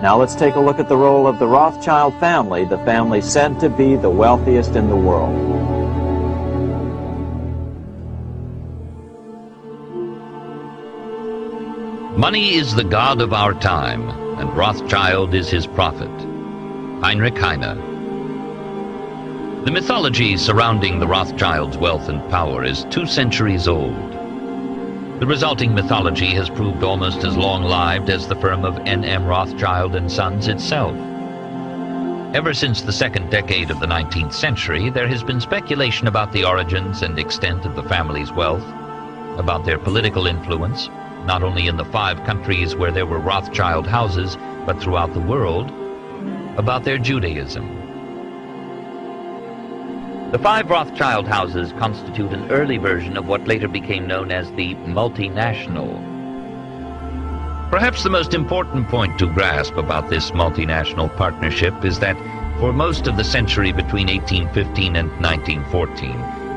Now let's take a look at the role of the Rothschild family, the family said to be the wealthiest in the world. Money is the god of our time, and Rothschild is his prophet. Heinrich Heine. The mythology surrounding the Rothschilds' wealth and power is 2 centuries old. The resulting mythology has proved almost as long-lived as the firm of N.M. Rothschild and Sons itself. Ever since the second decade of the 19th century, there has been speculation about the origins and extent of the family's wealth, about their political influence, not only in the 5 countries where there were Rothschild houses, but throughout the world, about their Judaism. The 5 Rothschild houses constitute an early version of what later became known as the multinational. Perhaps the most important point to grasp about this multinational partnership is that for most of the century between 1815 and 1914,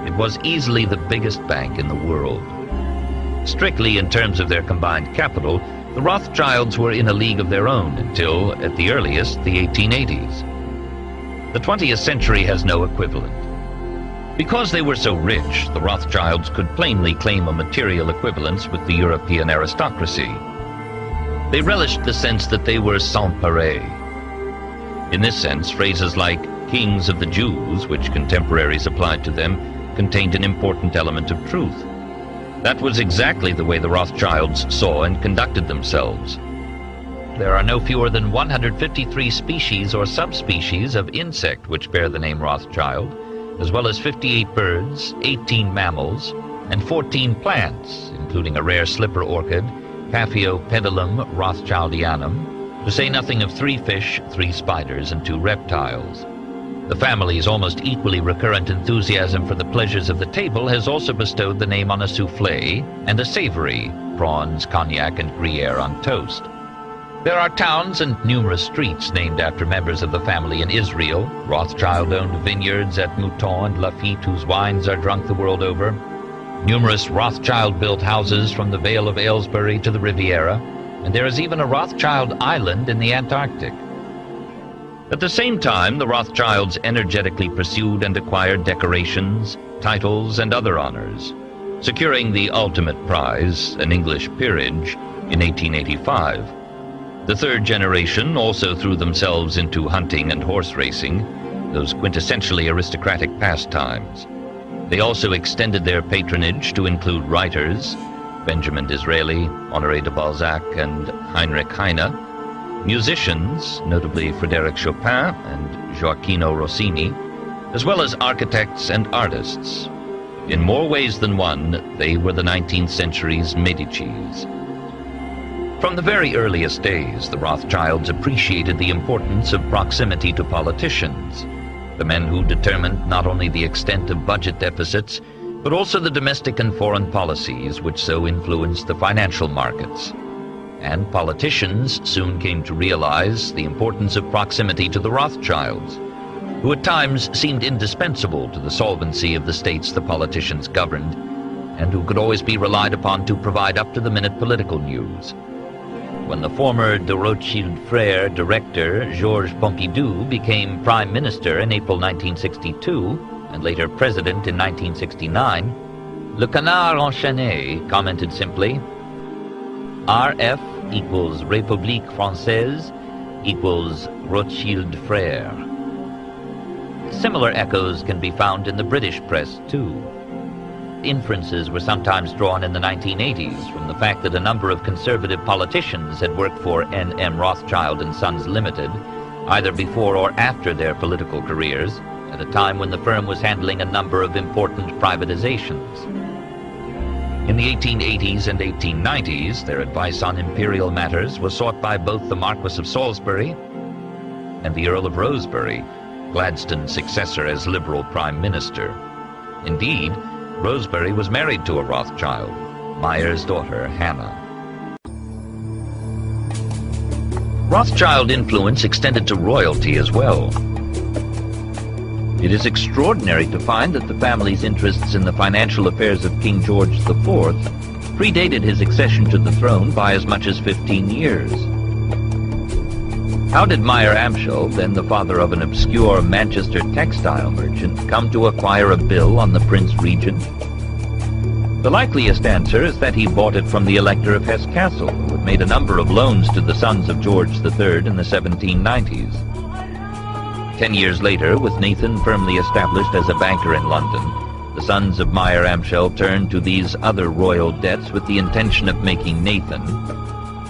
it was easily the biggest bank in the world. Strictly in terms of their combined capital, the Rothschilds were in a league of their own until, at the earliest, the 1880s. The 20th century has no equivalent. Because they were so rich, the Rothschilds could plainly claim a material equivalence with the European aristocracy. They relished the sense that they were sans pareil. In this sense, phrases like kings of the Jews, which contemporaries applied to them, contained an important element of truth. That was exactly the way the Rothschilds saw and conducted themselves. There are no fewer than 153 species or subspecies of insect which bear the name Rothschild, as well as 58 birds, 18 mammals, and 14 plants, including a rare slipper orchid, Paphiopedilum rothschildianum, to say nothing of 3 fish, 3 spiders, and 2 reptiles. The family's almost equally recurrent enthusiasm for the pleasures of the table has also bestowed the name on a soufflé and a savory, prawns, cognac, and Gruyere on toast. There are towns and numerous streets named after members of the family in Israel, Rothschild-owned vineyards at Mouton and Lafitte whose wines are drunk the world over, numerous Rothschild-built houses from the Vale of Aylesbury to the Riviera, and there is even a Rothschild island in the Antarctic. At the same time, the Rothschilds energetically pursued and acquired decorations, titles, and other honors, securing the ultimate prize, an English peerage, in 1885. The 3rd generation also threw themselves into hunting and horse racing, those quintessentially aristocratic pastimes. They also extended their patronage to include writers, Benjamin Disraeli, Honoré de Balzac, and Heinrich Heine, musicians, notably Frédéric Chopin and Gioacchino Rossini, as well as architects and artists. In more ways than one, they were the 19th century's Medicis. From the very earliest days, the Rothschilds appreciated the importance of proximity to politicians, the men who determined not only the extent of budget deficits, but also the domestic and foreign policies which so influenced the financial markets. And politicians soon came to realize the importance of proximity to the Rothschilds, who at times seemed indispensable to the solvency of the states the politicians governed, and who could always be relied upon to provide up-to-the-minute political news. When the former de Rothschild frère director, Georges Pompidou, became prime minister in April 1962, and later president in 1969, Le Canard Enchaîné commented simply, RF equals République Française equals Rothschild frère. Similar echoes can be found in the British press, too. Inferences were sometimes drawn in the 1980s from the fact that a number of conservative politicians had worked for N.M. Rothschild and Sons Limited, either before or after their political careers, at a time when the firm was handling a number of important privatizations. In the 1880s and 1890s, their advice on imperial matters was sought by both the Marquess of Salisbury and the Earl of Rosebery, Gladstone's successor as Liberal Prime Minister. Indeed, Rosebery was married to a Rothschild, Meyer's daughter, Hannah. Rothschild influence extended to royalty as well. It is extraordinary to find that the family's interests in the financial affairs of King George IV predated his accession to the throne by as much as 15 years. How did Meyer Amschel, then the father of an obscure Manchester textile merchant, come to acquire a bill on the Prince Regent? The likeliest answer is that he bought it from the Elector of Hesse Castle, who had made a number of loans to the sons of George III in the 1790s. 10 years later, with Nathan firmly established as a banker in London, the sons of Meyer Amschel turned to these other royal debts with the intention of making Nathan,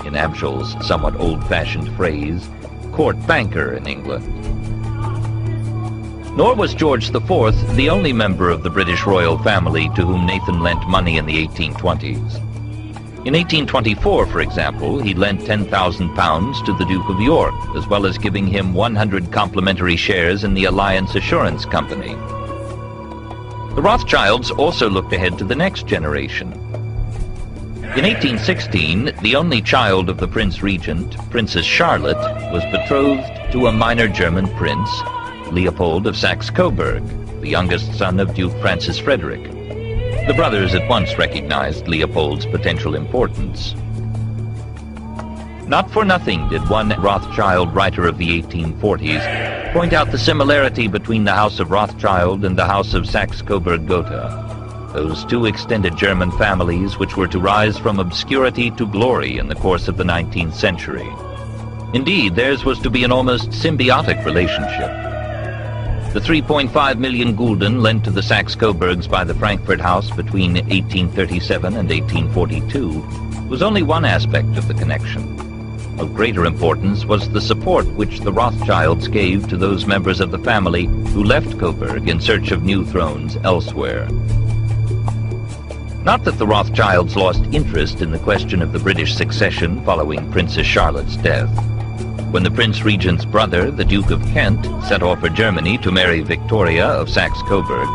in Amschel's somewhat old-fashioned phrase, court banker in England. Nor was George IV the only member of the British royal family to whom Nathan lent money in the 1820s. In 1824, for example, he lent £10,000 to the Duke of York, as well as giving him 100 complimentary shares in the Alliance Assurance Company. The Rothschilds also looked ahead to the next generation. In 1816, the only child of the Prince Regent, Princess Charlotte, was betrothed to a minor German prince, Leopold of Saxe-Coburg, the youngest son of Duke Francis Frederick. The brothers at once recognized Leopold's potential importance. Not for nothing did one Rothschild writer of the 1840s point out the similarity between the House of Rothschild and the House of Saxe-Coburg-Gotha, those two extended German families which were to rise from obscurity to glory in the course of the 19th century. Indeed, theirs was to be an almost symbiotic relationship. The 3.5 million gulden lent to the Saxe-Coburgs by the Frankfurt House between 1837 and 1842 was only one aspect of the connection. Of greater importance was the support which the Rothschilds gave to those members of the family who left Coburg in search of new thrones elsewhere. Not that the Rothschilds lost interest in the question of the British succession following Princess Charlotte's death. When the Prince Regent's brother, the Duke of Kent, set off for Germany to marry Victoria of Saxe-Coburg,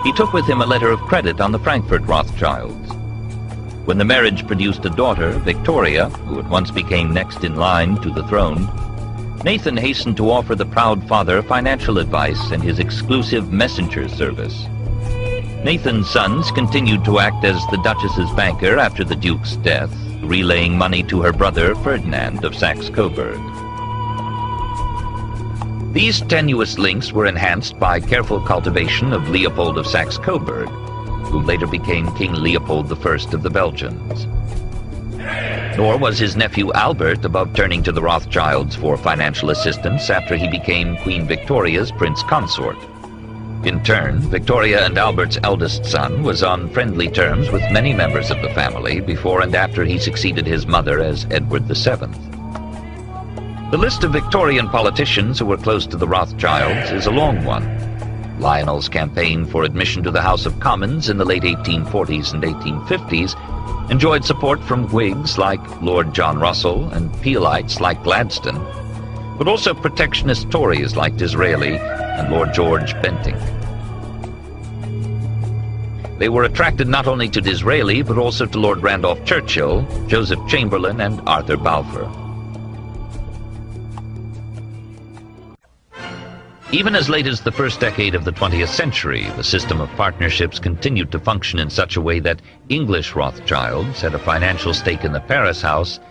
he took with him a letter of credit on the Frankfurt Rothschilds. When the marriage produced a daughter, Victoria, who at once became next in line to the throne, Nathan hastened to offer the proud father financial advice and his exclusive messenger service. Nathan's sons continued to act as the Duchess's banker after the Duke's death, relaying money to her brother Ferdinand of Saxe-Coburg. These tenuous links were enhanced by careful cultivation of Leopold of Saxe-Coburg, who later became King Leopold I of the Belgians. Nor was his nephew Albert above turning to the Rothschilds for financial assistance after he became Queen Victoria's prince consort. In turn, Victoria and Albert's eldest son was on friendly terms with many members of the family before and after he succeeded his mother as Edward VII. The list of Victorian politicians who were close to the Rothschilds is a long one. Lionel's campaign for admission to the House of Commons in the late 1840s and 1850s enjoyed support from Whigs like Lord John Russell and Peelites like Gladstone, but also protectionist Tories like Disraeli and Lord George Bentinck. They were attracted not only to Disraeli, but also to Lord Randolph Churchill, Joseph Chamberlain, and Arthur Balfour. Even as late as the first decade of the 20th century, the system of partnerships continued to function in such a way that English Rothschilds had a financial stake in the Paris house,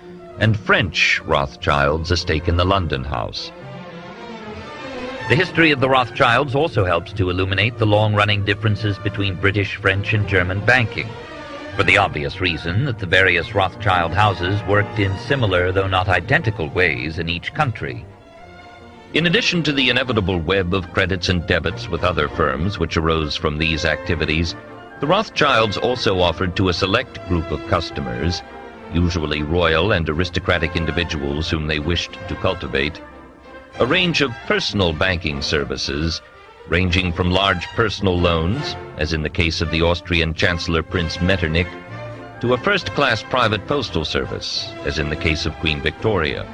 and French Rothschilds a stake in the London house. The history of the Rothschilds also helps to illuminate the long-running differences between British, French, and German banking, for the obvious reason that the various Rothschild houses worked in similar, though not identical, ways in each country. In addition to the inevitable web of credits and debits with other firms which arose from these activities, the Rothschilds also offered to a select group of customers, usually royal and aristocratic individuals whom they wished to cultivate, a range of personal banking services, ranging from large personal loans, as in the case of the Austrian Chancellor Prince Metternich, to a first-class private postal service, as in the case of Queen Victoria.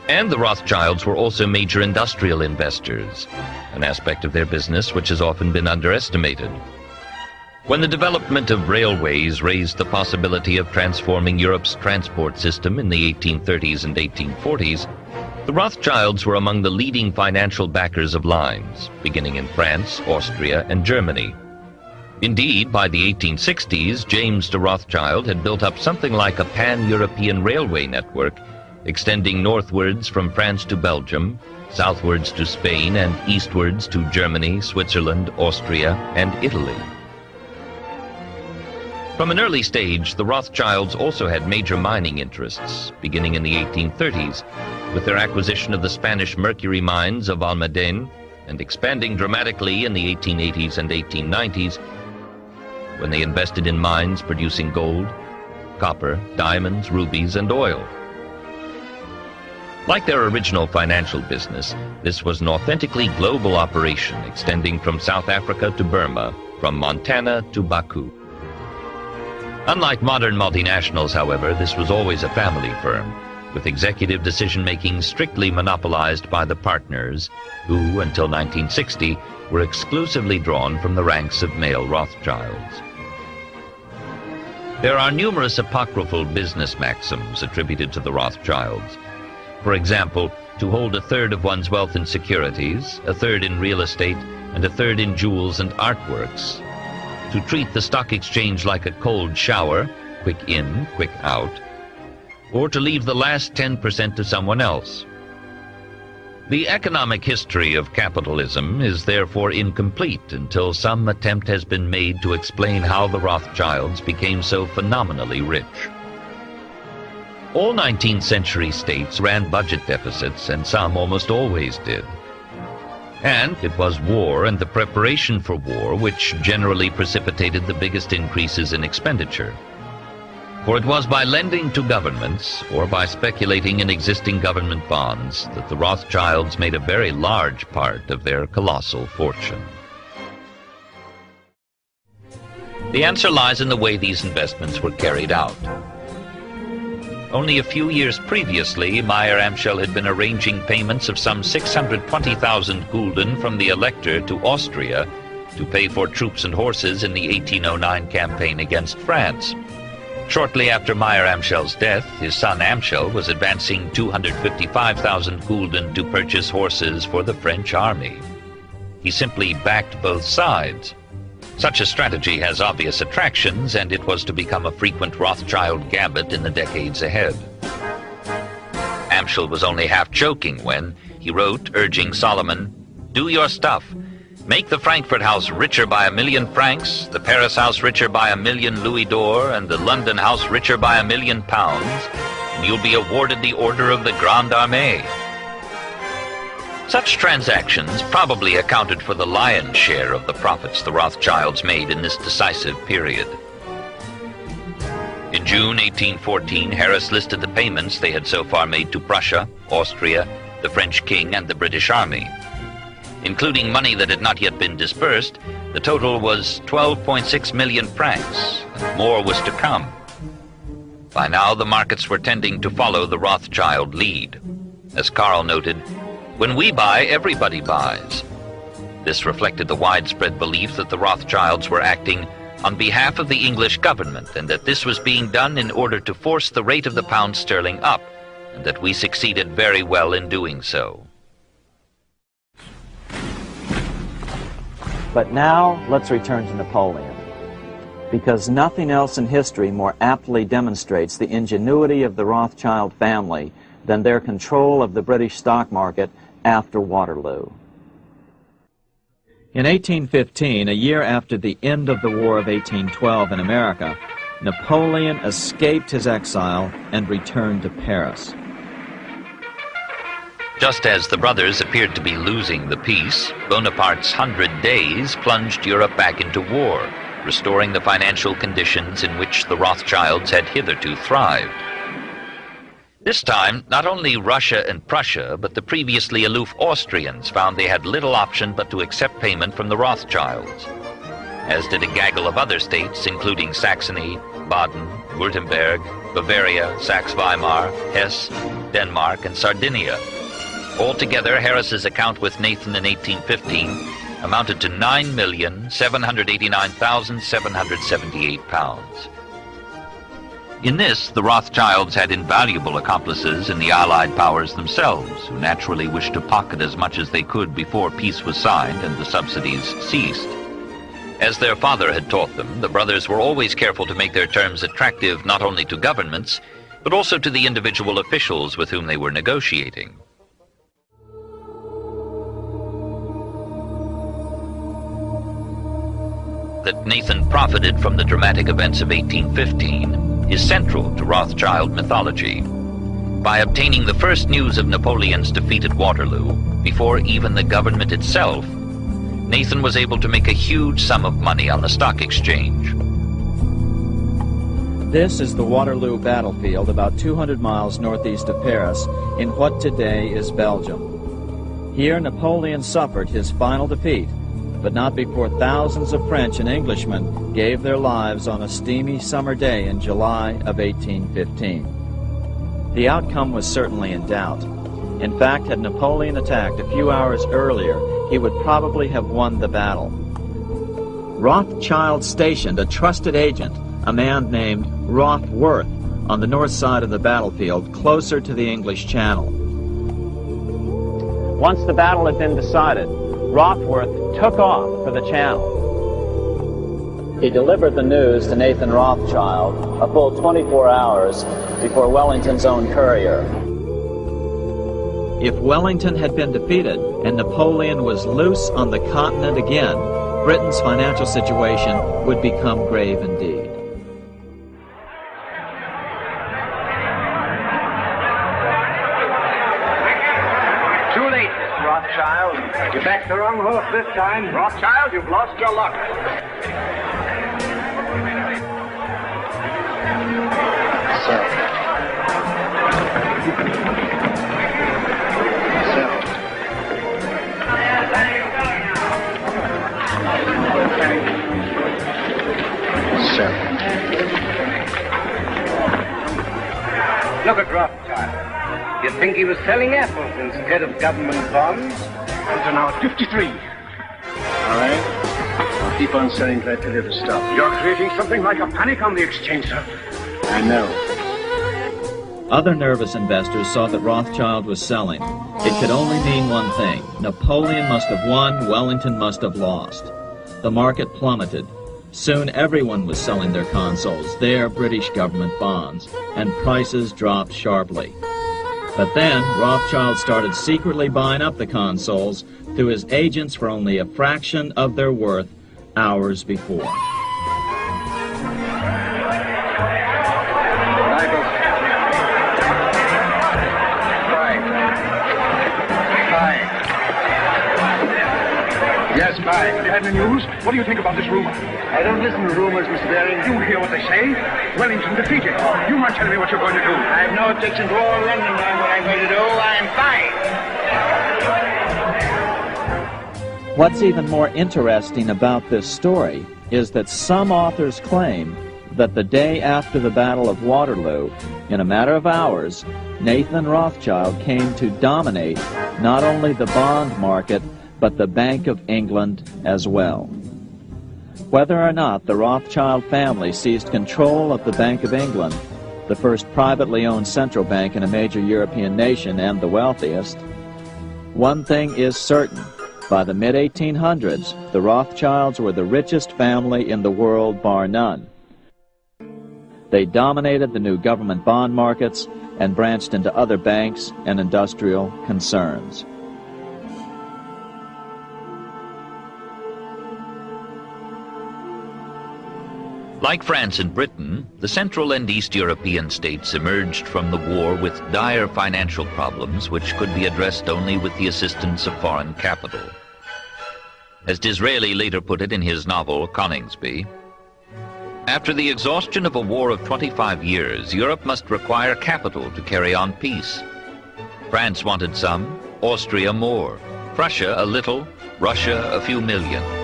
And the Rothschilds were also major industrial investors, an aspect of their business which has often been underestimated. When the development of railways raised the possibility of transforming Europe's transport system in the 1830s and 1840s, the Rothschilds were among the leading financial backers of lines, beginning in France, Austria, and Germany. Indeed, by the 1860s, James de Rothschild had built up something like a pan-European railway network, extending northwards from France to Belgium, southwards to Spain, and eastwards to Germany, Switzerland, Austria, and Italy. From an early stage, the Rothschilds also had major mining interests, beginning in the 1830s, with their acquisition of the Spanish mercury mines of Almaden, and expanding dramatically in the 1880s and 1890s, when they invested in mines producing gold, copper, diamonds, rubies, and oil. Like their original financial business, this was an authentically global operation extending from South Africa to Burma, from Montana to Baku. Unlike modern multinationals, however, this was always a family firm, with executive decision-making strictly monopolized by the partners, who, until 1960, were exclusively drawn from the ranks of male Rothschilds. There are numerous apocryphal business maxims attributed to the Rothschilds. For example, to hold a third of one's wealth in securities, a third in real estate, and a third in jewels and artworks. To treat the stock exchange like a cold shower, quick in, quick out, or to leave the last 10% to someone else. The economic history of capitalism is therefore incomplete until some attempt has been made to explain how the Rothschilds became so phenomenally rich. All 19th century states ran budget deficits, and some almost always did. And it was war and the preparation for war which generally precipitated the biggest increases in expenditure. For it was by lending to governments or by speculating in existing government bonds that the Rothschilds made a very large part of their colossal fortune. The answer lies in the way these investments were carried out. Only a few years previously, Meyer-Amschel had been arranging payments of some 620,000 gulden from the Elector to Austria to pay for troops and horses in the 1809 campaign against France. Shortly after Meyer-Amschel's death, his son Amschel was advancing 255,000 gulden to purchase horses for the French army. He simply backed both sides. Such a strategy has obvious attractions, and it was to become a frequent Rothschild gambit in the decades ahead. Amschel was only half joking when he wrote, urging Solomon, "Do your stuff. Make the Frankfurt house richer by 1,000,000 francs, the Paris house richer by 1,000,000 louis d'or, and the London house richer by 1,000,000 pounds, and you'll be awarded the Order of the Grande Armée." Such transactions probably accounted for the lion's share of the profits the Rothschilds made in this decisive period. In June 1814, Harris listed the payments they had so far made to Prussia, Austria, the French king, and the British army. Including money that had not yet been dispersed, the total was 12.6 million francs, and more was to come. By now, the markets were tending to follow the Rothschild lead. As Karl noted, "When we buy, everybody buys." This reflected the widespread belief that the Rothschilds were acting on behalf of the English government, and that this was being done in order to force the rate of the pound sterling up, and that we succeeded very well in doing so. But now, let's return to Napoleon, because nothing else in history more aptly demonstrates the ingenuity of the Rothschild family than their control of the British stock market after Waterloo. In 1815, a year after the end of the War of 1812 in America, Napoleon escaped his exile and returned to Paris. Just as the brothers appeared to be losing the peace, Bonaparte's 100 Days plunged Europe back into war, restoring the financial conditions in which the Rothschilds had hitherto thrived. This time, not only Russia and Prussia, but the previously aloof Austrians found they had little option but to accept payment from the Rothschilds, as did a gaggle of other states, including Saxony, Baden, Württemberg, Bavaria, Saxe-Weimar, Hesse, Denmark, and Sardinia. Altogether, Harris's account with Nathan in 1815 amounted to £9,789,778. In this, the Rothschilds had invaluable accomplices in the Allied powers themselves, who naturally wished to pocket as much as they could before peace was signed and the subsidies ceased. As their father had taught them, the brothers were always careful to make their terms attractive not only to governments, but also to the individual officials with whom they were negotiating. That Nathan profited from the dramatic events of 1815 is central to Rothschild mythology. By obtaining the first news of Napoleon's defeat at Waterloo, before even the government itself, Nathan was able to make a huge sum of money on the stock exchange. This is the Waterloo battlefield about 200 miles northeast of Paris in what today is Belgium. Here Napoleon suffered his final defeat, but not before thousands of French and Englishmen gave their lives on a steamy summer day in July of 1815. The outcome was certainly in doubt. In fact, had Napoleon attacked a few hours earlier, he would probably have won the battle. Rothschild stationed a trusted agent, a man named Rothworth, on the north side of the battlefield, closer to the English Channel. Once the battle had been decided, Rothworth took off for the Channel. He delivered the news to Nathan Rothschild a full 24 hours before Wellington's own courier. If Wellington had been defeated and Napoleon was loose on the continent again, Britain's financial situation would become grave indeed. Too late, Rothschild. You backed the wrong horse this time. Rothschild, you've lost your luck. Look at Rothschild. You'd think he was selling apples instead of government bonds. So now at 53. All right. I'll keep on selling till I tell you to stop. You're creating something like a panic on the exchange, sir. I know. Other nervous investors saw that Rothschild was selling. It could only mean one thing. Napoleon must have won, Wellington must have lost. The market plummeted. Soon everyone was selling their consols, their British government bonds, and prices dropped sharply. But then Rothschild started secretly buying up the consols through his agents for only a fraction of their worth hours before. Yes, buy. Have you had any news? What do you think about this rumor? I don't listen to rumors, Mr. Baring. You hear what they say? Wellington defeated. You might tell me what you're going to do. I have no objection to all London knowing what I'm going to do. I'm fine. What's even more interesting about this story is that some authors claim that the day after the Battle of Waterloo, in a matter of hours, Nathan Rothschild came to dominate not only the bond market, but the Bank of England as well. Whether or not the Rothschild family seized control of the Bank of England, the first privately owned central bank in a major European nation and the wealthiest, one thing is certain. By the mid-1800s, the Rothschilds were the richest family in the world, bar none. They dominated the new government bond markets and branched into other banks and industrial concerns. Like France and Britain, the Central and East European states emerged from the war with dire financial problems which could be addressed only with the assistance of foreign capital. As Disraeli later put it in his novel Coningsby, after the exhaustion of a war of 25 years, Europe must require capital to carry on peace. France wanted some, Austria more, Prussia a little, Russia a few millions.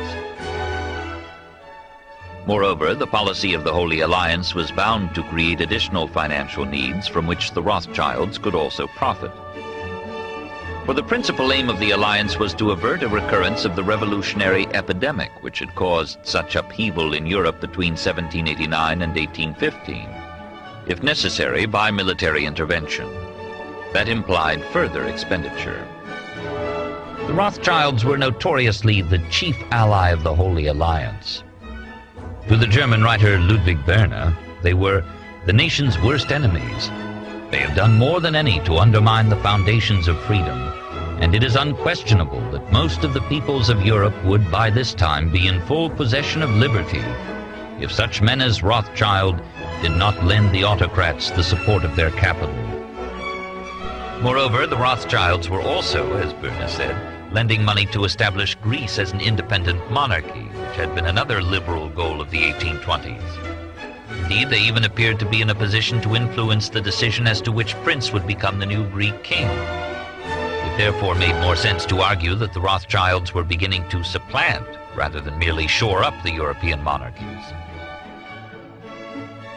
Moreover, the policy of the Holy Alliance was bound to create additional financial needs from which the Rothschilds could also profit. For the principal aim of the alliance was to avert a recurrence of the revolutionary epidemic which had caused such upheaval in Europe between 1789 and 1815, if necessary by military intervention. That implied further expenditure. The Rothschilds were notoriously the chief ally of the Holy Alliance. To the German writer Ludwig Werner, they were the nation's worst enemies, They have done more than any to undermine the foundations of freedom, and it is unquestionable that most of the peoples of Europe would by this time be in full possession of liberty if such men as Rothschild did not lend the autocrats the support of their capital. Moreover, the Rothschilds were also, as Bürne said, lending money to establish Greece as an independent monarchy, which had been another liberal goal of the 1820s. Indeed, they even appeared to be in a position to influence the decision as to which prince would become the new Greek king. It therefore made more sense to argue that the Rothschilds were beginning to supplant rather than merely shore up the European monarchies.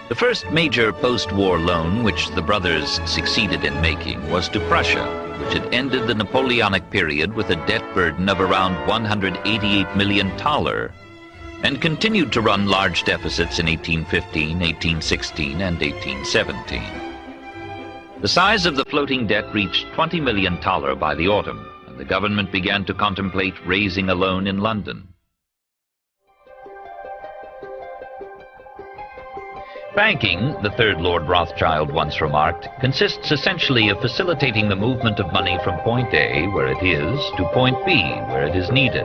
The first major post-war loan which the brothers succeeded in making was to Prussia, which had ended the Napoleonic period with a debt burden of around $188 million and continued to run large deficits in 1815, 1816, and 1817. The size of the floating debt reached $20 million by the autumn, and the government began to contemplate raising a loan in London. Banking, the third Lord Rothschild once remarked, consists essentially of facilitating the movement of money from point A, where it is, to point B, where it is needed.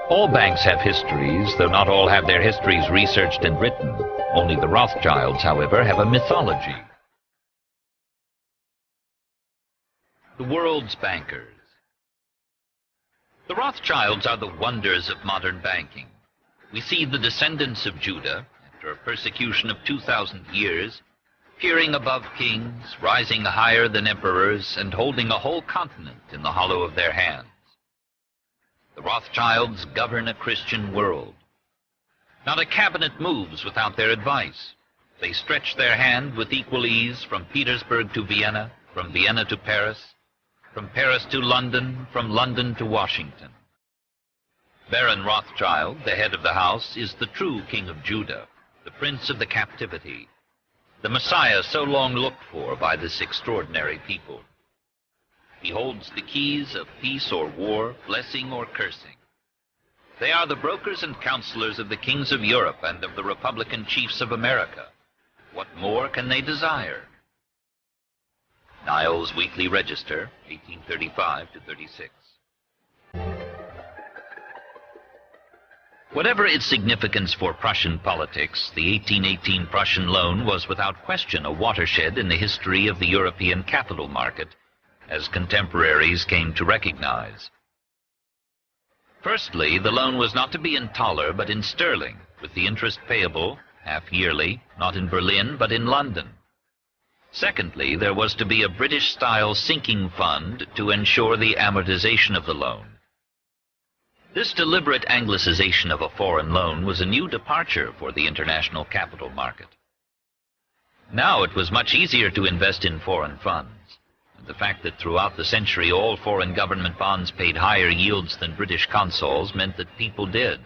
All banks have histories, though not all have their histories researched and written. Only the Rothschilds, however, have a mythology. The world's bankers. The Rothschilds are the wonders of modern banking. We see the descendants of Judah, after a persecution of 2,000 years, peering above kings, rising higher than emperors, and holding a whole continent in the hollow of their hands. The Rothschilds govern a Christian world. Not a cabinet moves without their advice. They stretch their hand with equal ease from Petersburg to Vienna, from Vienna to Paris, from Paris to London, from London to Washington. Baron Rothschild, the head of the house, is the true king of Judah, the prince of the captivity, the Messiah so long looked for by this extraordinary people. He holds the keys of peace or war, blessing or cursing. They are the brokers and counselors of the kings of Europe and of the Republican chiefs of America. What more can they desire? Niles Weekly Register, 1835 to 36. Whatever its significance for Prussian politics, the 1818 Prussian loan was without question a watershed in the history of the European capital market, as contemporaries came to recognize. Firstly, the loan was not to be in thaler but in sterling, with the interest payable, half yearly, not in Berlin but in London. Secondly, there was to be a British-style sinking fund to ensure the amortization of the loan. This deliberate anglicization of a foreign loan was a new departure for the international capital market. Now it was much easier to invest in foreign funds, and the fact that throughout the century all foreign government bonds paid higher yields than British consols meant that people did.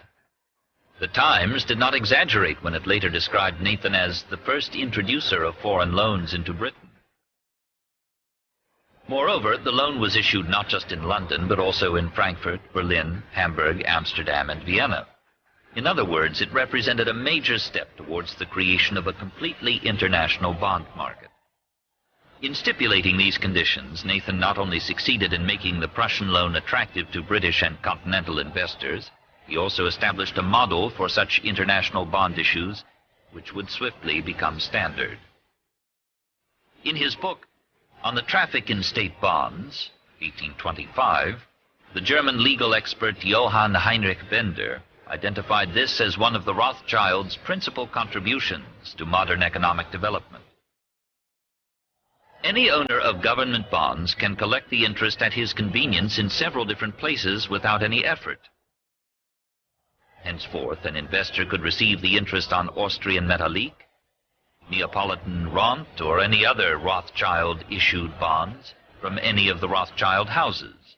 The Times did not exaggerate when it later described Nathan as the first introducer of foreign loans into Britain. Moreover, the loan was issued not just in London, but also in Frankfurt, Berlin, Hamburg, Amsterdam, and Vienna. In other words, it represented a major step towards the creation of a completely international bond market. In stipulating these conditions, Nathan not only succeeded in making the Prussian loan attractive to British and continental investors, he also established a model for such international bond issues, which would swiftly become standard. In his book, On the Traffic in State Bonds, 1825, the German legal expert Johann Heinrich Bender identified this as one of the Rothschilds' principal contributions to modern economic development. Any owner of government bonds can collect the interest at his convenience in several different places without any effort. Henceforth, an investor could receive the interest on Austrian Metallique, Neapolitan Rent, or any other Rothschild-issued bonds from any of the Rothschild houses.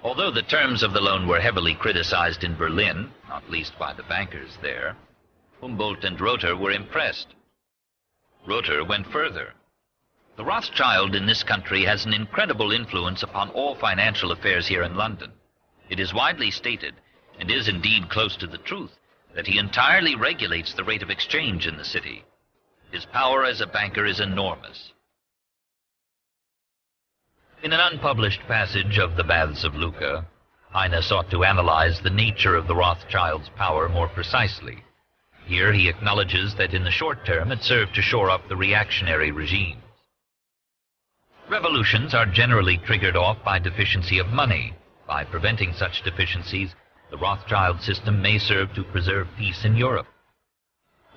Although the terms of the loan were heavily criticized in Berlin, not least by the bankers there, Humboldt and Rother were impressed. Rother went further. The Rothschild in this country has an incredible influence upon all financial affairs here in London. It is widely stated, and is indeed close to the truth, that he entirely regulates the rate of exchange in the city. His power as a banker is enormous. In an unpublished passage of The Baths of Lucca, Heine sought to analyze the nature of the Rothschilds' power more precisely. Here he acknowledges that in the short term it served to shore up the reactionary regimes. Revolutions are generally triggered off by deficiency of money. By preventing such deficiencies, the Rothschild system may serve to preserve peace in Europe.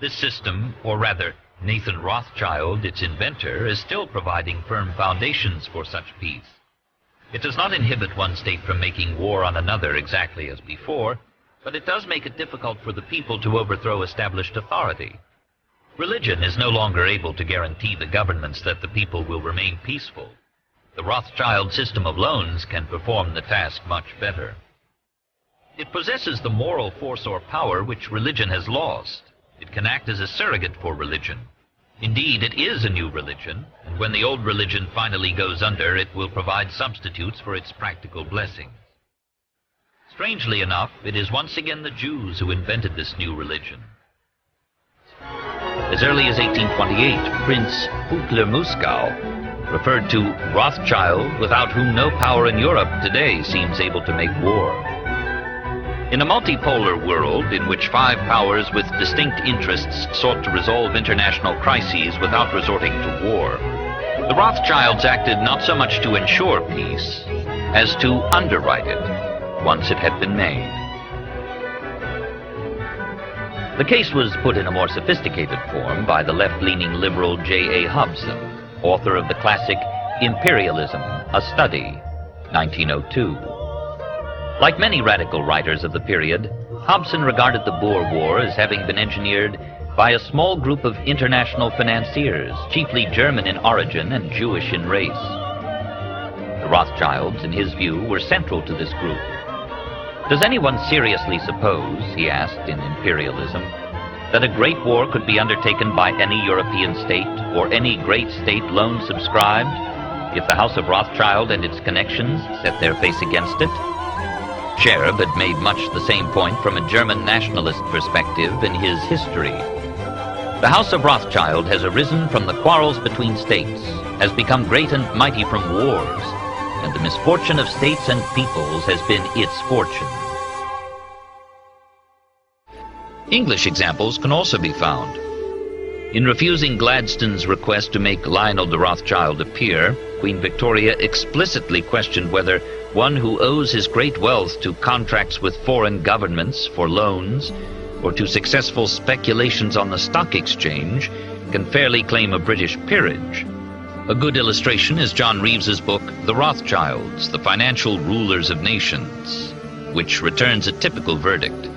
This system, or rather Nathan Rothschild, its inventor, is still providing firm foundations for such peace. It does not inhibit one state from making war on another exactly as before, but it does make it difficult for the people to overthrow established authority. Religion is no longer able to guarantee the governments that the people will remain peaceful. The Rothschild system of loans can perform the task much better. It possesses the moral force or power which religion has lost. It can act as a surrogate for religion. Indeed, it is a new religion, and when the old religion finally goes under, it will provide substitutes for its practical blessings. Strangely enough, it is once again the Jews who invented this new religion. As early as 1828, Prince Huttler-Muskau referred to Rothschild, without whom no power in Europe today seems able to make war. In a multipolar world in which 5 powers with distinct interests sought to resolve international crises without resorting to war, the Rothschilds acted not so much to ensure peace as to underwrite it once it had been made. The case was put in a more sophisticated form by the left-leaning liberal J.A. Hobson, author of the classic Imperialism, a Study, 1902. Like many radical writers of the period, Hobson regarded the Boer War as having been engineered by a small group of international financiers, chiefly German in origin and Jewish in race. The Rothschilds, in his view, were central to this group. Does anyone seriously suppose, he asked in Imperialism, that a great war could be undertaken by any European state or any great state loan subscribed if the House of Rothschild and its connections set their face against it? Scherb had made much the same point from a German nationalist perspective in his History. The House of Rothschild has arisen from the quarrels between states, has become great and mighty from wars, and the misfortune of states and peoples has been its fortune. English examples can also be found. In refusing Gladstone's request to make Lionel de Rothschild a peer, Queen Victoria explicitly questioned whether one who owes his great wealth to contracts with foreign governments for loans or to successful speculations on the stock exchange can fairly claim a British peerage. A good illustration is John Reeves's book, The Rothschilds, The Financial Rulers of Nations, which returns a typical verdict.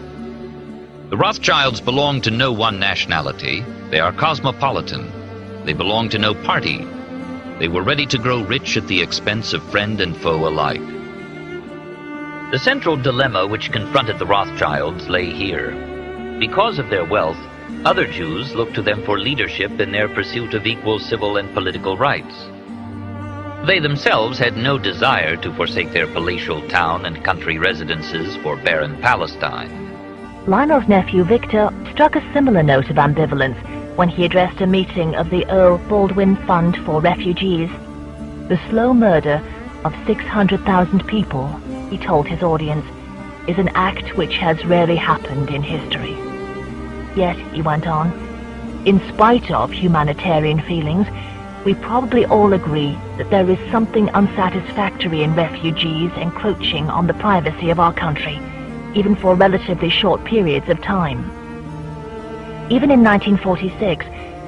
The Rothschilds belong to no one nationality. They are cosmopolitan. They belong to no party. They were ready to grow rich at the expense of friend and foe alike. The central dilemma which confronted the Rothschilds lay here. Because of their wealth, other Jews looked to them for leadership in their pursuit of equal civil and political rights. They themselves had no desire to forsake their palatial town and country residences for barren Palestine. Lionel's nephew Victor struck a similar note of ambivalence when he addressed a meeting of the Earl Baldwin Fund for Refugees. The slow murder of 600,000 people, he told his audience, is an act which has rarely happened in history. Yet, he went on, in spite of humanitarian feelings, we probably all agree that there is something unsatisfactory in refugees encroaching on the privacy of our country, even for relatively short periods of time. Even in 1946,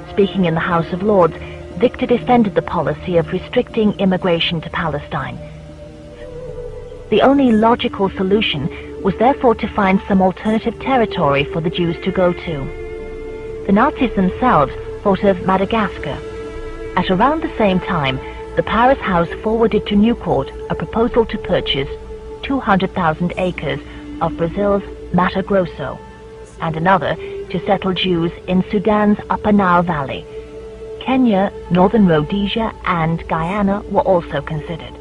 speaking in the House of Lords, Victor defended the policy of restricting immigration to Palestine. The only logical solution was therefore to find some alternative territory for the Jews to go to. The Nazis themselves thought of Madagascar. At around the same time, the Paris House forwarded to Newcourt a proposal to purchase 200,000 acres of Brazil's Mato Grosso, and another to settle Jews in Sudan's Upper Nile Valley. Kenya, Northern Rhodesia, and Guyana were also considered.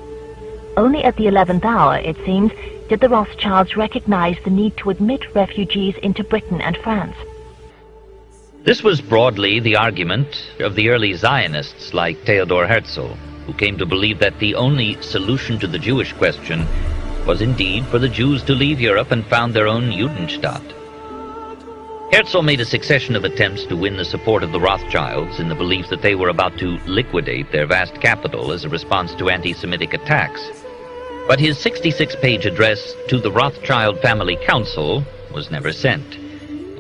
Only at the 11th hour, it seems, did the Rothschilds recognize the need to admit refugees into Britain and France. This was broadly the argument of the early Zionists like Theodor Herzl, who came to believe that the only solution to the Jewish question was indeed for the Jews to leave Europe and found their own Judenstaat. Herzl made a succession of attempts to win the support of the Rothschilds in the belief that they were about to liquidate their vast capital as a response to anti-Semitic attacks. But his 66-page address to the Rothschild Family Council was never sent,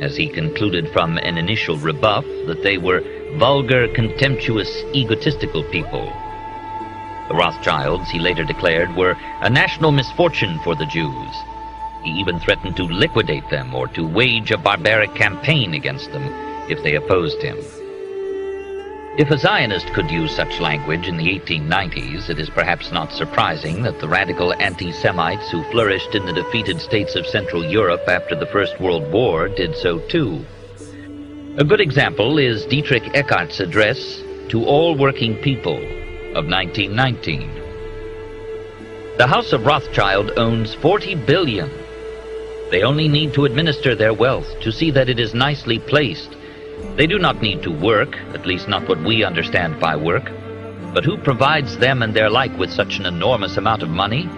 as he concluded from an initial rebuff that they were vulgar, contemptuous, egotistical people. The Rothschilds, he later declared, were a national misfortune for the Jews. He even threatened to liquidate them or to wage a barbaric campaign against them if they opposed him. If a Zionist could use such language in the 1890s, it is perhaps not surprising that the radical anti-Semites who flourished in the defeated states of Central Europe after the First World War did so too. A good example is Dietrich Eckart's address to all working people of 1919. The House of Rothschild owns 40 billion. They only need to administer their wealth to see that it is nicely placed. They do not need to work, at least not what we understand by work. But who provides them and their like with such an enormous amount of money?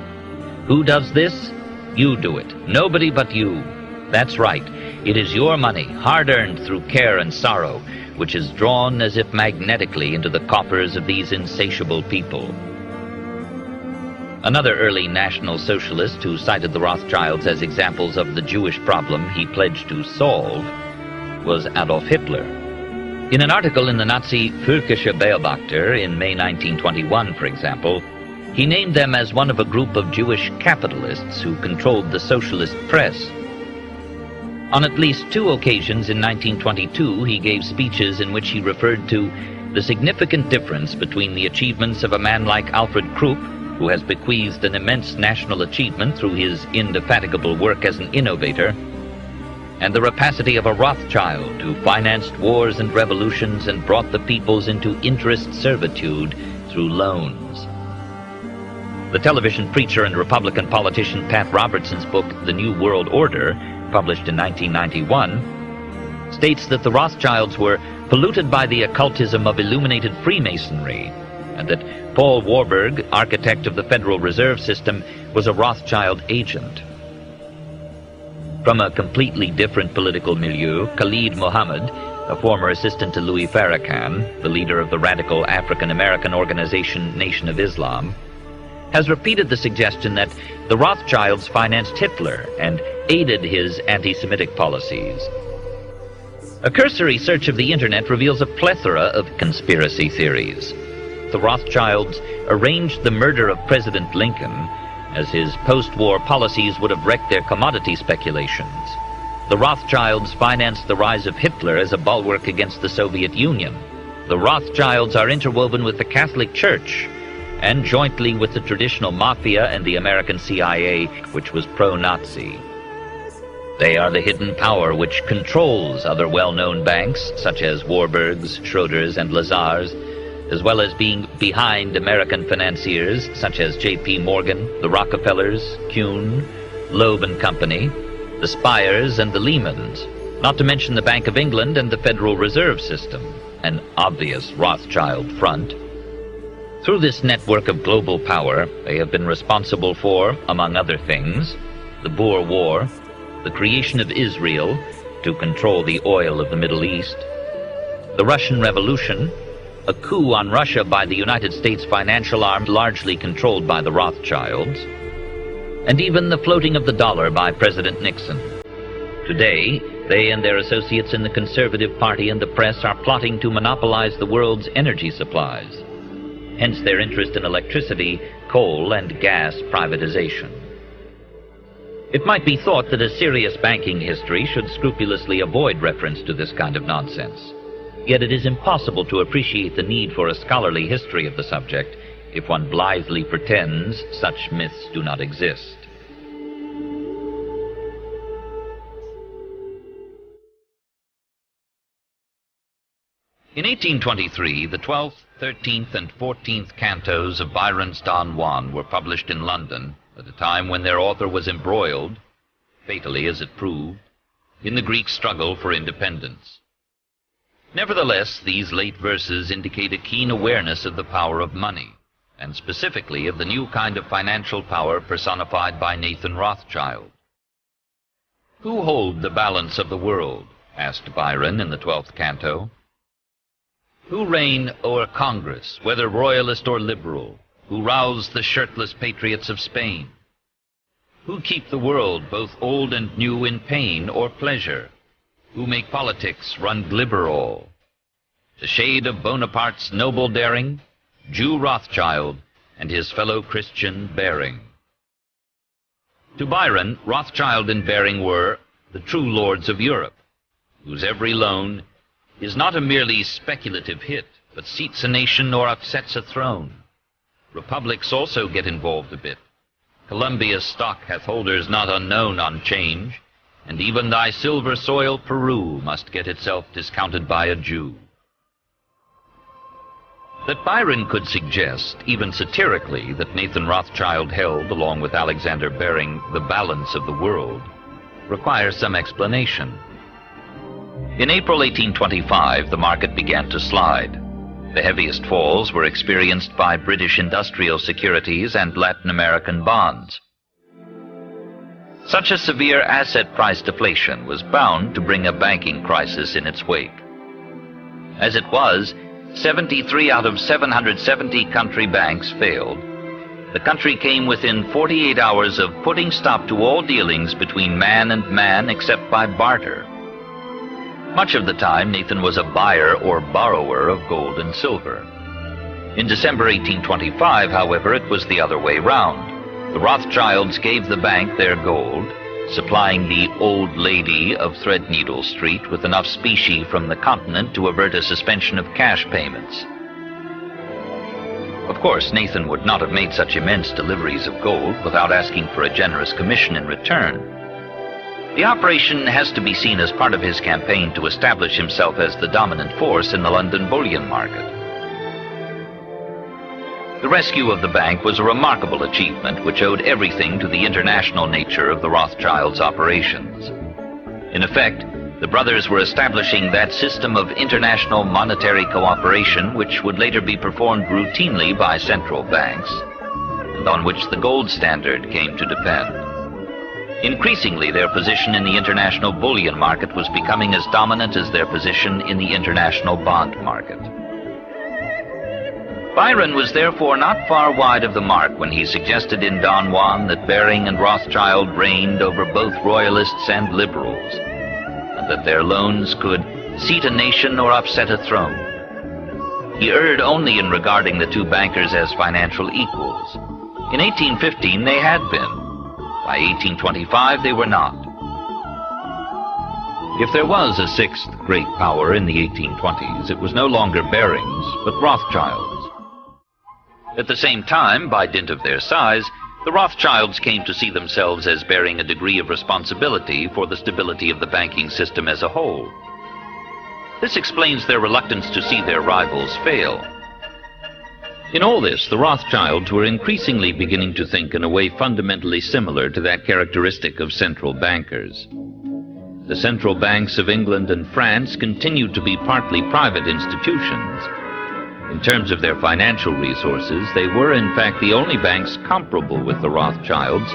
Who does this? You do it. Nobody but you. That's right. It is your money, hard-earned through care and sorrow, which is drawn as if magnetically into the coffers of these insatiable people. Another early National Socialist who cited the Rothschilds as examples of the Jewish problem he pledged to solve was Adolf Hitler. In an article in the Nazi Völkische Beobachter in May 1921, for example, he named them as one of a group of Jewish capitalists who controlled the socialist press. On at least 2 occasions in 1922, he gave speeches in which he referred to the significant difference between the achievements of a man like Alfred Krupp, who has bequeathed an immense national achievement through his indefatigable work as an innovator, and the rapacity of a Rothschild who financed wars and revolutions and brought the peoples into interest servitude through loans. The television preacher and Republican politician Pat Robertson's book, The New World Order, published in 1991, states that the Rothschilds were polluted by the occultism of illuminated Freemasonry, and that Paul Warburg, architect of the Federal Reserve System, was a Rothschild agent. From a completely different political milieu, Khalid Mohammed, a former assistant to Louis Farrakhan, the leader of the radical African-American organization Nation of Islam, has repeated the suggestion that the Rothschilds financed Hitler and aided his anti-Semitic policies. A cursory search of the internet reveals a plethora of conspiracy theories. The Rothschilds arranged the murder of President Lincoln, as his post-war policies would have wrecked their commodity speculations. The Rothschilds financed the rise of Hitler as a bulwark against the Soviet Union. The Rothschilds are interwoven with the Catholic Church, and jointly with the traditional mafia and the American CIA, which was pro-Nazi. They are the hidden power which controls other well-known banks, such as Warburg's, Schroeder's, and Lazar's, as well as being behind American financiers such as J.P. Morgan, the Rockefellers, Kuhn, Loeb and Company, the Spires and the Lehmans, not to mention the Bank of England and the Federal Reserve System, an obvious Rothschild front. Through this network of global power, they have been responsible for, among other things, the Boer War, the creation of Israel to control the oil of the Middle East, the Russian Revolution, a coup on Russia by the United States financial arm largely controlled by the Rothschilds, and even the floating of the dollar by President Nixon. Today, they and their associates in the Conservative Party and the press are plotting to monopolize the world's energy supplies, hence their interest in electricity, coal, and gas privatization. It might be thought that a serious banking history should scrupulously avoid reference to this kind of nonsense. Yet it is impossible to appreciate the need for a scholarly history of the subject if one blithely pretends such myths do not exist. In 1823, the 12th, 13th, and 14th cantos of Byron's Don Juan were published in London at a time when their author was embroiled, fatally as it proved, in the Greek struggle for independence. Nevertheless, these late verses indicate a keen awareness of the power of money, and specifically of the new kind of financial power personified by Nathan Rothschild. "Who hold the balance of the world?" asked Byron in the 12th canto. "Who reign o'er Congress, whether royalist or liberal? Who rouse the shirtless patriots of Spain? Who keep the world, both old and new, in pain or pleasure? Who make politics run glibber all? The shade of Bonaparte's noble daring, Jew Rothschild, and his fellow Christian Baring." To Byron, Rothschild and Baring were the true lords of Europe, whose every loan is not a merely speculative hit, but seats a nation or upsets a throne. Republics also get involved a bit. Columbia's stock hath holders not unknown on change, and even thy silver soil Peru must get itself discounted by a Jew. That Byron could suggest, even satirically, that Nathan Rothschild held, along with Alexander Baring, the balance of the world, requires some explanation. In April 1825, the market began to slide. The heaviest falls were experienced by British industrial securities and Latin American bonds. Such a severe asset price deflation was bound to bring a banking crisis in its wake. As it was, 73 out of 770 country banks failed. The country came within 48 hours of putting stop to all dealings between man and man except by barter. Much of the time, Nathan was a buyer or borrower of gold and silver. In December 1825, however, it was the other way round. The Rothschilds gave the bank their gold, supplying the old lady of Threadneedle Street with enough specie from the continent to avert a suspension of cash payments. Of course, Nathan would not have made such immense deliveries of gold without asking for a generous commission in return. The operation has to be seen as part of his campaign to establish himself as the dominant force in the London bullion market. The rescue of the bank was a remarkable achievement which owed everything to the international nature of the Rothschilds' operations. In effect, the brothers were establishing that system of international monetary cooperation which would later be performed routinely by central banks, and on which the gold standard came to depend. Increasingly, their position in the international bullion market was becoming as dominant as their position in the international bond market. Byron was therefore not far wide of the mark when he suggested in Don Juan that Baring and Rothschild reigned over both royalists and liberals, and that their loans could seat a nation or upset a throne. He erred only in regarding the two bankers as financial equals. In 1815 they had been. By 1825 they were not. If there was a sixth great power in the 1820s, it was no longer Baring's, but Rothschild's. At the same time, by dint of their size, the Rothschilds came to see themselves as bearing a degree of responsibility for the stability of the banking system as a whole. This explains their reluctance to see their rivals fail. In all this, the Rothschilds were increasingly beginning to think in a way fundamentally similar to that characteristic of central bankers. The central banks of England and France continued to be partly private institutions. In terms of their financial resources, they were in fact the only banks comparable with the Rothschilds,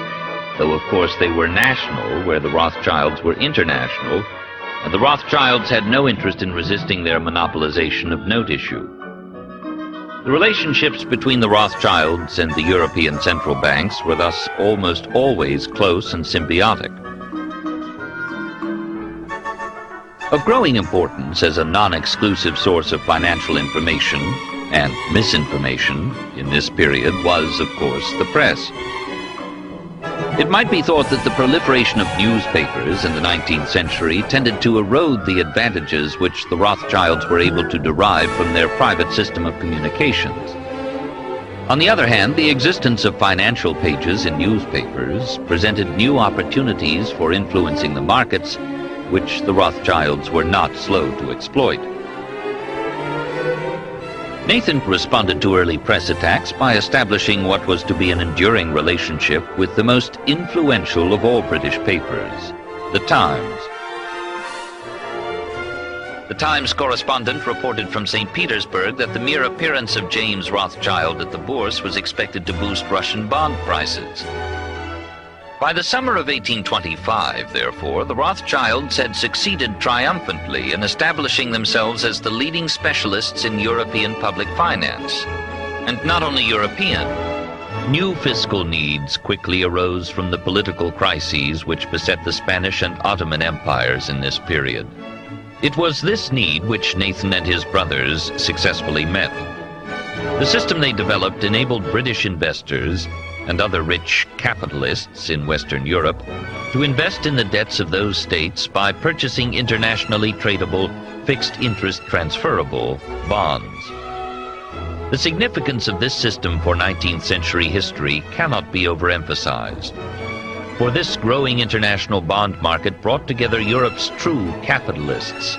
though of course they were national, where the Rothschilds were international, and the Rothschilds had no interest in resisting their monopolization of note issue. The relationships between the Rothschilds and the European central banks were thus almost always close and symbiotic. Of growing importance as a non-exclusive source of financial information and misinformation in this period was, of course, the press. It might be thought that the proliferation of newspapers in the 19th century tended to erode the advantages which the Rothschilds were able to derive from their private system of communications. On the other hand, the existence of financial pages in newspapers presented new opportunities for influencing the markets, which the Rothschilds were not slow to exploit. Nathan responded to early press attacks by establishing what was to be an enduring relationship with the most influential of all British papers, The Times. The Times correspondent reported from St. Petersburg that the mere appearance of James Rothschild at the Bourse was expected to boost Russian bond prices. By the summer of 1825, therefore, the Rothschilds had succeeded triumphantly in establishing themselves as the leading specialists in European public finance. And not only European. New fiscal needs quickly arose from the political crises which beset the Spanish and Ottoman empires in this period. It was this need which Nathan and his brothers successfully met. The system they developed enabled British investors and other rich capitalists in Western Europe to invest in the debts of those states by purchasing internationally tradable, fixed-interest transferable bonds. The significance of this system for 19th century history cannot be overemphasized. For this growing international bond market brought together Europe's true capitalists,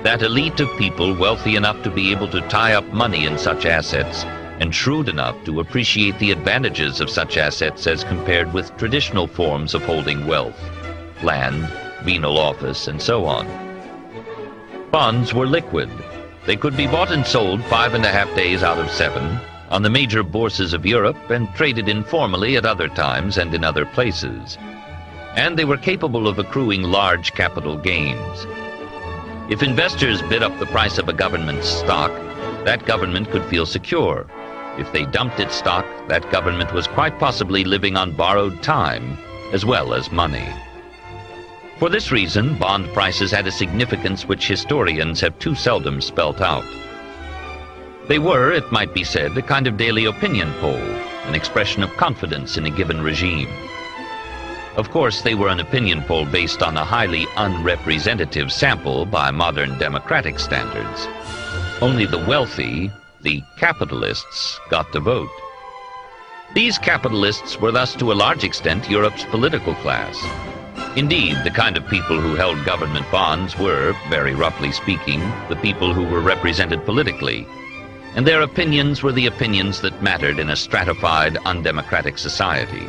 that elite of people wealthy enough to be able to tie up money in such assets and shrewd enough to appreciate the advantages of such assets as compared with traditional forms of holding wealth, land, venal office, and so on. Bonds were liquid. They could be bought and sold 5.5 days out of 7 on the major bourses of Europe and traded informally at other times and in other places. And they were capable of accruing large capital gains. If investors bid up the price of a government's stock, that government could feel secure. If they dumped its stock, that government was quite possibly living on borrowed time as well as money. For this reason, bond prices had a significance which historians have too seldom spelt out. They were, it might be said, a kind of daily opinion poll, an expression of confidence in a given regime. Of course, they were an opinion poll based on a highly unrepresentative sample by modern democratic standards. Only the wealthy, the capitalists, got to vote. These capitalists were thus to a large extent Europe's political class. Indeed, the kind of people who held government bonds were, very roughly speaking, the people who were represented politically, and their opinions were the opinions that mattered in a stratified, undemocratic society.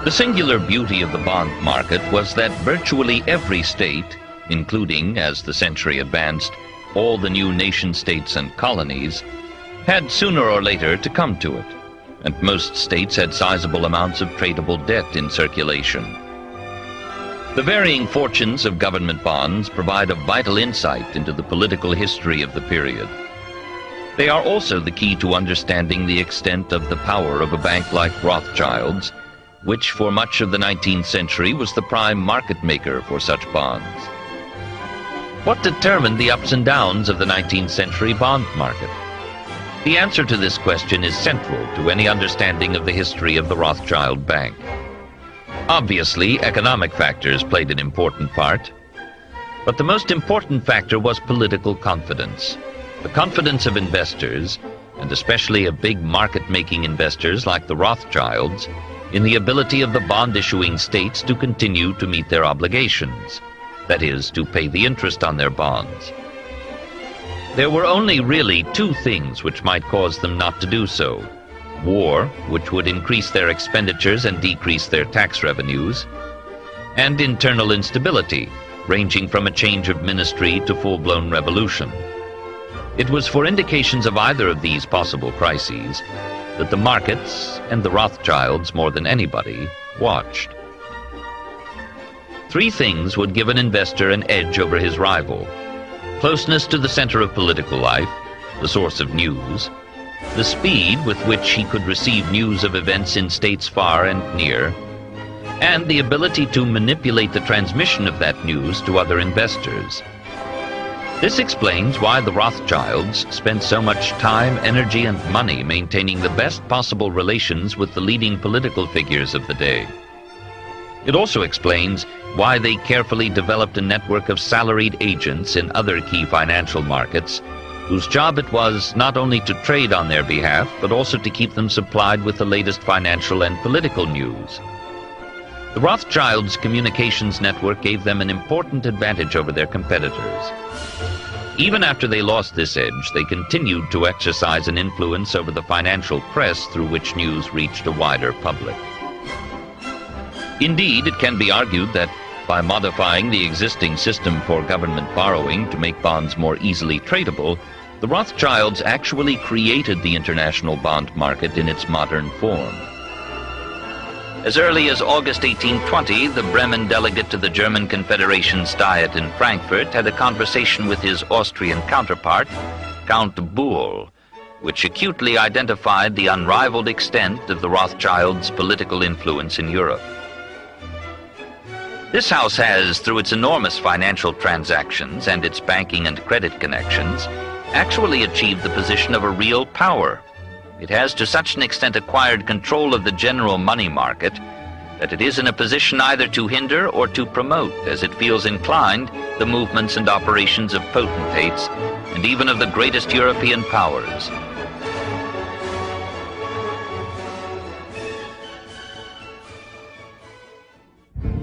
The singular beauty of the bond market was that virtually every state, including, as the century advanced, all the new nation-states and colonies, had sooner or later to come to it, and most states had sizable amounts of tradable debt in circulation. The varying fortunes of government bonds provide a vital insight into the political history of the period. They are also the key to understanding the extent of the power of a bank like Rothschild's, which for much of the 19th century was the prime market maker for such bonds. What determined the ups and downs of the 19th century bond market? The answer to this question is central to any understanding of the history of the Rothschild Bank. Obviously, economic factors played an important part, but the most important factor was political confidence. The confidence of investors, and especially of big market-making investors like the Rothschilds, in the ability of the bond-issuing states to continue to meet their obligations, that is, to pay the interest on their bonds. There were only really two things which might cause them not to do so: war, which would increase their expenditures and decrease their tax revenues, and internal instability, ranging from a change of ministry to full-blown revolution. It was for indications of either of these possible crises that the markets, and the Rothschilds more than anybody, watched. Three things would give an investor an edge over his rival: closeness to the center of political life, the source of news, the speed with which he could receive news of events in states far and near, and the ability to manipulate the transmission of that news to other investors. This explains why the Rothschilds spent so much time, energy, and money maintaining the best possible relations with the leading political figures of the day. It also explains why they carefully developed a network of salaried agents in other key financial markets, whose job it was not only to trade on their behalf, but also to keep them supplied with the latest financial and political news. The Rothschilds' communications network gave them an important advantage over their competitors. Even after they lost this edge, they continued to exercise an influence over the financial press through which news reached a wider public. Indeed, it can be argued that by modifying the existing system for government borrowing to make bonds more easily tradable, the Rothschilds actually created the international bond market in its modern form. As early as August 1820, the Bremen delegate to the German Confederation's Diet in Frankfurt had a conversation with his Austrian counterpart, Count Buhl, which acutely identified the unrivaled extent of the Rothschilds' political influence in Europe. This house has, through its enormous financial transactions and its banking and credit connections, actually achieved the position of a real power. It has to such an extent acquired control of the general money market that it is in a position either to hinder or to promote, as it feels inclined, the movements and operations of potentates and even of the greatest European powers.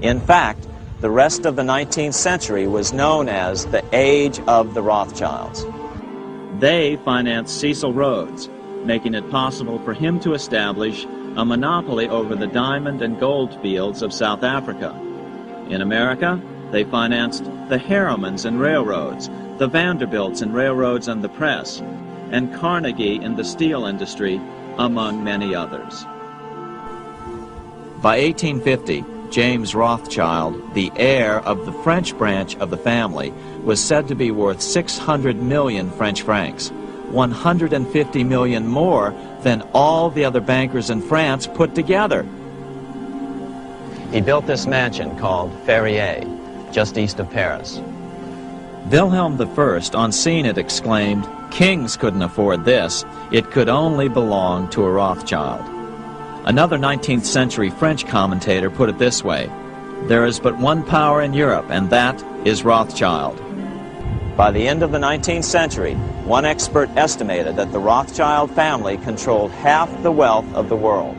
In fact, the rest of the 19th century was known as the Age of the Rothschilds. They financed Cecil Rhodes, making it possible for him to establish a monopoly over the diamond and gold fields of South Africa. In America, they financed the Harrimans and railroads, the Vanderbilts in railroads and the press, and Carnegie in the steel industry, among many others. By 1850, James Rothschild, the heir of the French branch of the family, was said to be worth 600 million French francs, 150 million more than all the other bankers in France put together. He built this mansion called Ferrier, just east of Paris. Wilhelm I, on seeing it, exclaimed, "Kings couldn't afford this. It could only belong to a Rothschild." Another 19th century French commentator put it this way: "There is but one power in Europe, and that is Rothschild." By the end of the 19th century, one expert estimated that the Rothschild family controlled half the wealth of the world.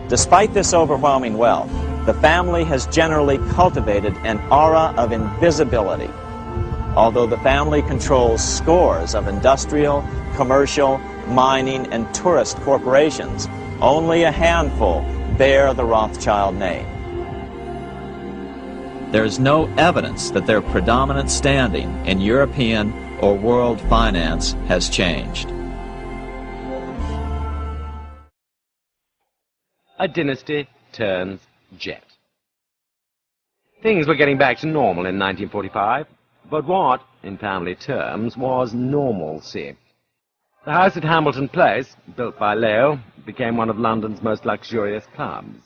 Despite this overwhelming wealth, the family has generally cultivated an aura of invisibility. Although the family controls scores of industrial, commercial, mining, and tourist corporations, only a handful bear the Rothschild name. There is no evidence that their predominant standing in European or world finance has changed. A dynasty turns jet. Things were getting back to normal in 1945, but what, in family terms, was normalcy? The house at Hamilton Place, built by Leo, became one of London's most luxurious clubs.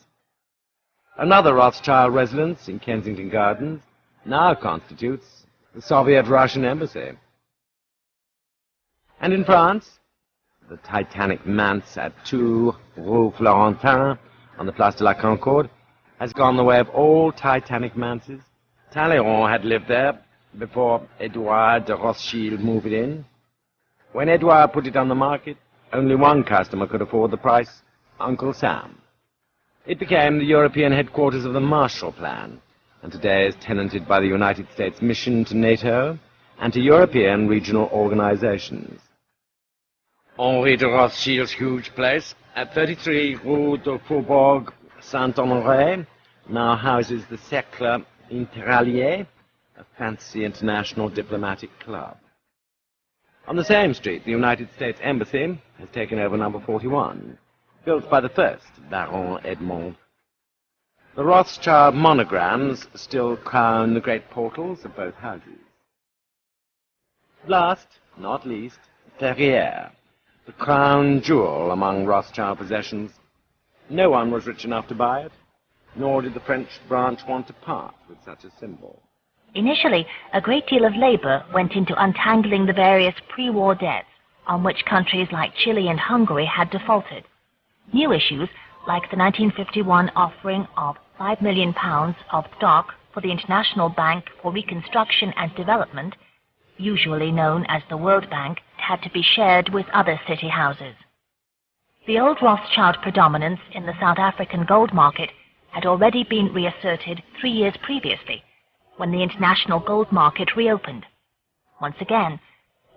Another Rothschild residence in Kensington Gardens now constitutes the Soviet-Russian embassy. And in France, the Titanic manse at 2 Rue Florentin on the Place de la Concorde has gone the way of all Titanic manses. Talleyrand had lived there before Edouard de Rothschild moved in. When Edouard put it on the market, only one customer could afford the price: Uncle Sam. It became the European headquarters of the Marshall Plan, and today is tenanted by the United States mission to NATO and to European regional organizations. Henri de Rothschild's huge place at 33 Rue de Faubourg Saint-Honoré now houses the Cercle Interallié, a fancy international diplomatic club. On the same street, the United States Embassy has taken over number 41, built by the first Baron Edmond. The Rothschild monograms still crown the great portals of both houses. Last, not least, Ferrier, the crown jewel among Rothschild possessions. No one was rich enough to buy it, nor did the French branch want to part with such a symbol. Initially, a great deal of labor went into untangling the various pre-war debts on which countries like Chile and Hungary had defaulted. New issues, like the 1951 offering of £5 million of stock for the International Bank for Reconstruction and Development, usually known as the World Bank, had to be shared with other city houses. The old Rothschild predominance in the South African gold market had already been reasserted 3 years previously, when the international gold market reopened. Once again,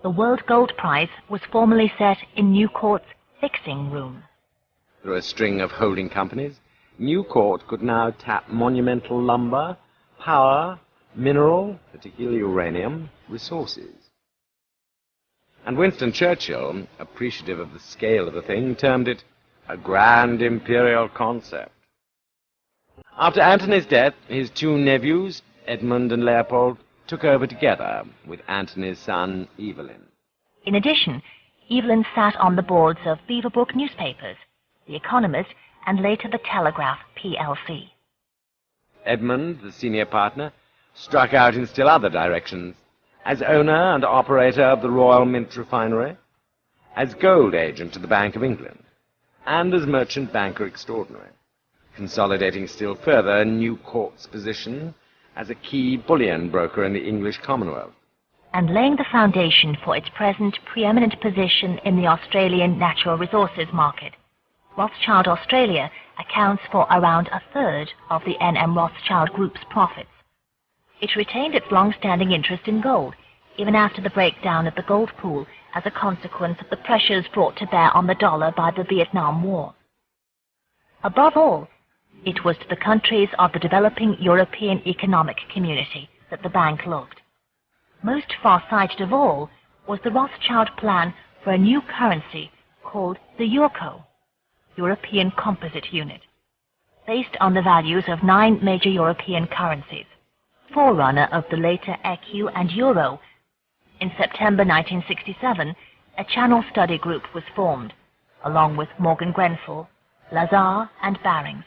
the World Gold Prize was formally set in Newcourt's fixing room. Through a string of holding companies, Newcourt could now tap monumental lumber, power, mineral, particularly uranium, resources. And Winston Churchill, appreciative of the scale of the thing, termed it a grand imperial concept. After Antony's death, his two nephews, Edmund and Leopold, took over together with Antony's son, Evelyn. In addition, Evelyn sat on the boards of Beaverbrook newspapers, The Economist, and later the Telegraph plc. Edmund, the senior partner, struck out in still other directions, as owner and operator of the Royal Mint Refinery, as gold agent to the Bank of England, and as merchant banker extraordinary, consolidating still further Newcourt's position as a key bullion broker in the English Commonwealth, and laying the foundation for its present preeminent position in the Australian natural resources market. Rothschild Australia accounts for around a third of the N.M. Rothschild Group's profits. It retained its long-standing interest in gold, even after the breakdown of the gold pool as a consequence of the pressures brought to bear on the dollar by the Vietnam War. Above all, it was to the countries of the developing European economic community that the bank looked. Most far-sighted of all was the Rothschild plan for a new currency called the Euro, European Composite Unit, based on the values of 9 major European currencies, forerunner of the later ECU and Euro. In September 1967, a Channel Study Group was formed, along with Morgan Grenfell, Lazar and Barings,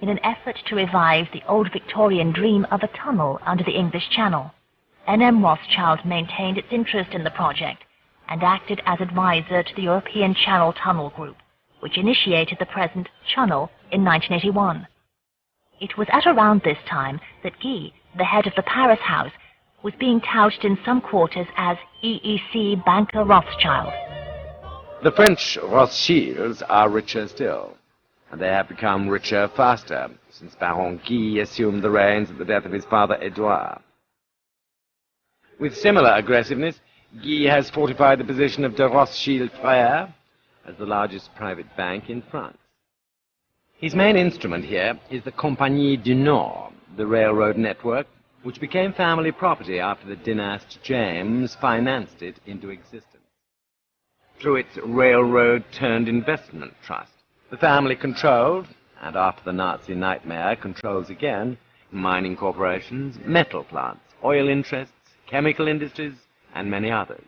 in an effort to revive the old Victorian dream of a tunnel under the English Channel. N.M. Rothschild maintained its interest in the project and acted as advisor to the European Channel Tunnel Group, which initiated the present Channel in 1981. It was at around this time that Guy, the head of the Paris house, was being touted in some quarters as EEC Banker Rothschild. The French Rothschilds are richer still, and they have become richer faster since Baron Guy assumed the reins at the death of his father Edouard. With similar aggressiveness, Guy has fortified the position of de Rothschild Frères as the largest private bank in France. His main instrument here is the Compagnie du Nord, the railroad network, which became family property after the dynast James financed it into existence. Through its railroad-turned-investment trust, the family controlled, and after the Nazi nightmare controls again, mining corporations, metal plants, oil interests, chemical industries, and many others.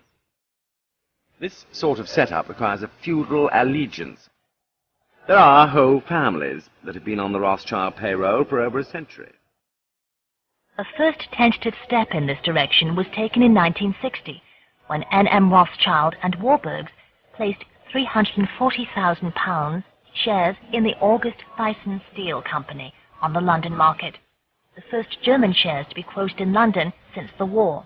This sort of setup requires a feudal allegiance. There are whole families that have been on the Rothschild payroll for over a century. A first tentative step in this direction was taken in 1960, when N.M. Rothschild and Warburgs placed £340,000 shares in the August Thyssen Steel Company on the London market, the first German shares to be quoted in London since the war.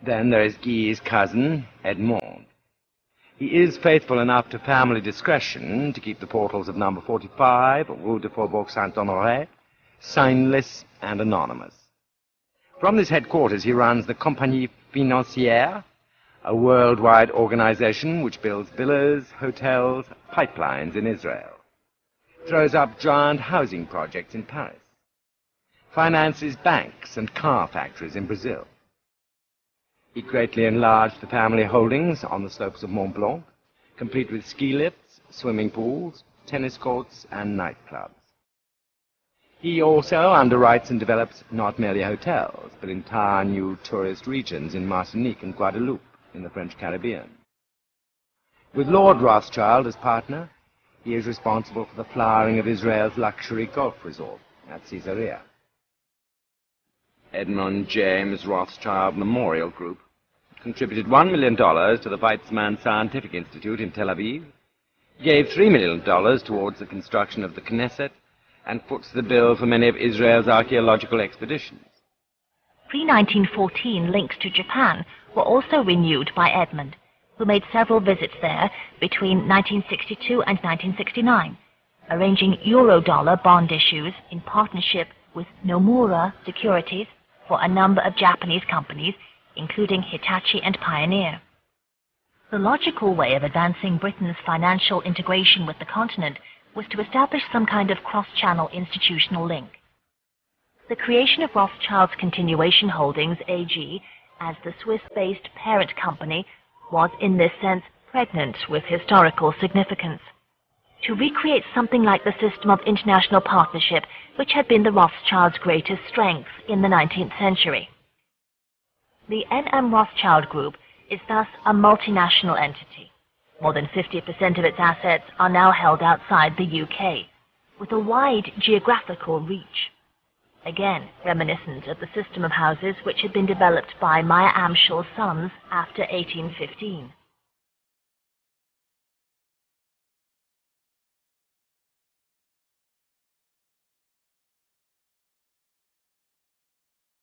Then there is Guy's cousin, Edmond. He is faithful enough to family discretion to keep the portals of number 45, Rue de Faubourg Saint-Honoré, signless and anonymous. From this headquarters he runs the Compagnie Financière, a worldwide organization which builds villas, hotels, pipelines in Israel, throws up giant housing projects in Paris, finances banks and car factories in Brazil. He greatly enlarged the family holdings on the slopes of Mont Blanc, complete with ski lifts, swimming pools, tennis courts, and nightclubs. He also underwrites and develops not merely hotels, but entire new tourist regions in Martinique and Guadeloupe in the French Caribbean. With Lord Rothschild as partner, he is responsible for the flowering of Israel's luxury golf resort at Caesarea. Edmund James Rothschild Memorial Group contributed $1 million to the Weizmann Scientific Institute in Tel Aviv, gave $3 million towards the construction of the Knesset, and foots the bill for many of Israel's archaeological expeditions. Pre-1914 links to Japan were also renewed by Edmund, who made several visits there between 1962 and 1969, arranging Eurodollar bond issues in partnership with Nomura Securities for a number of Japanese companies, including Hitachi and Pioneer. The logical way of advancing Britain's financial integration with the continent was to establish some kind of cross-channel institutional link. The creation of Rothschild's Continuation Holdings AG as the Swiss-based parent company was, in this sense, pregnant with historical significance. To recreate something like the system of international partnership which had been the Rothschilds' greatest strength in the 19th century. The N.M. Rothschild Group is thus a multinational entity. More than 50% of its assets are now held outside the UK, with a wide geographical reach. Again, reminiscent of the system of houses which had been developed by Meyer Amschel's sons after 1815.